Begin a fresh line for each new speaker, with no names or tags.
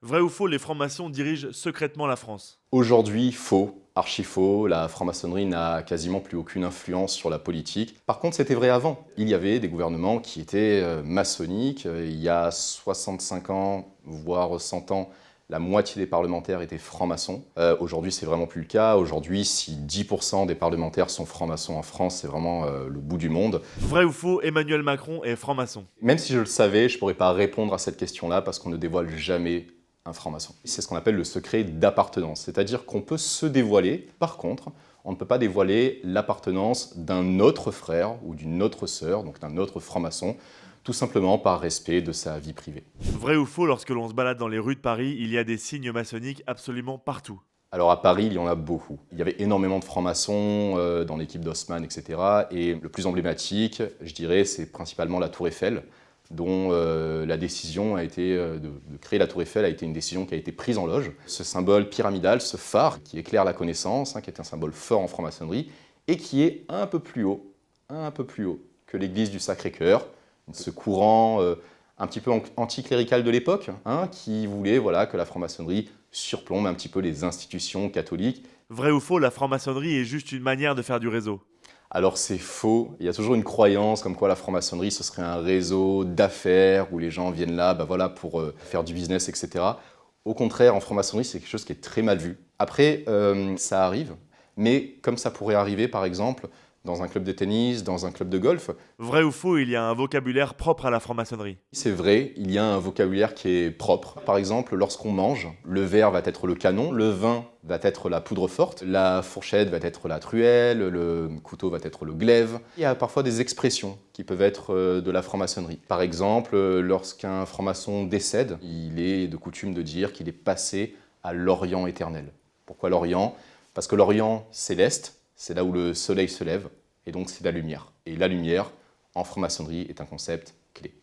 Vrai ou faux, les francs-maçons dirigent secrètement la France?
Aujourd'hui, faux, archi faux, la franc-maçonnerie n'a quasiment plus aucune influence sur la politique. Par contre, c'était vrai avant. Il y avait des gouvernements qui étaient maçonniques. Il y a 65 ans, voire 100 ans, la moitié des parlementaires étaient francs-maçons. Aujourd'hui, c'est vraiment plus le cas. Aujourd'hui, si 10% des parlementaires sont francs-maçons en France, c'est vraiment le bout du monde.
Vrai ou faux, Emmanuel Macron est franc-maçon?
Même si je le savais, je ne pourrais pas répondre à cette question-là parce qu'on ne dévoile jamais un franc-maçon. C'est ce qu'on appelle le secret d'appartenance, c'est-à-dire qu'on peut se dévoiler. Par contre, on ne peut pas dévoiler l'appartenance d'un autre frère ou d'une autre sœur, donc d'un autre franc-maçon, tout simplement par respect de sa vie privée.
Vrai ou faux, lorsque l'on se balade dans les rues de Paris, il y a des signes maçonniques absolument partout?
Alors à Paris, il y en a beaucoup. Il y avait énormément de francs-maçons dans l'équipe d'Haussmann, etc. Et le plus emblématique, je dirais, c'est principalement la Tour Eiffel, dont la décision a été de créer la Tour Eiffel a été une décision qui a été prise en loge. Ce symbole pyramidal, ce phare qui éclaire la connaissance, qui est un symbole fort en franc-maçonnerie, et qui est un peu plus haut que l'église du Sacré-Cœur, ce courant un petit peu anticlérical de l'époque, qui voulait que la franc-maçonnerie surplombe un petit peu les institutions catholiques.
Vrai ou faux, la franc-maçonnerie est juste une manière de faire du réseau?
Alors c'est faux, il y a toujours une croyance comme quoi la franc-maçonnerie ce serait un réseau d'affaires où les gens viennent là pour faire du business, etc. Au contraire, en franc-maçonnerie c'est quelque chose qui est très mal vu. Après, ça arrive, mais comme ça pourrait arriver par exemple dans un club de tennis, dans un club de golf.
Vrai ou faux, il y a un vocabulaire propre à la franc-maçonnerie?
C'est vrai, il y a un vocabulaire qui est propre. Par exemple, lorsqu'on mange, le verre va être le canon, le vin va être la poudre forte, la fourchette va être la truelle, le couteau va être le glaive. Il y a parfois des expressions qui peuvent être de la franc-maçonnerie. Par exemple, lorsqu'un franc-maçon décède, il est de coutume de dire qu'il est passé à l'Orient éternel. Pourquoi l'Orient? Parce que l'Orient céleste, c'est là où le soleil se lève, et donc c'est la lumière. Et la lumière, en franc-maçonnerie, est un concept clé.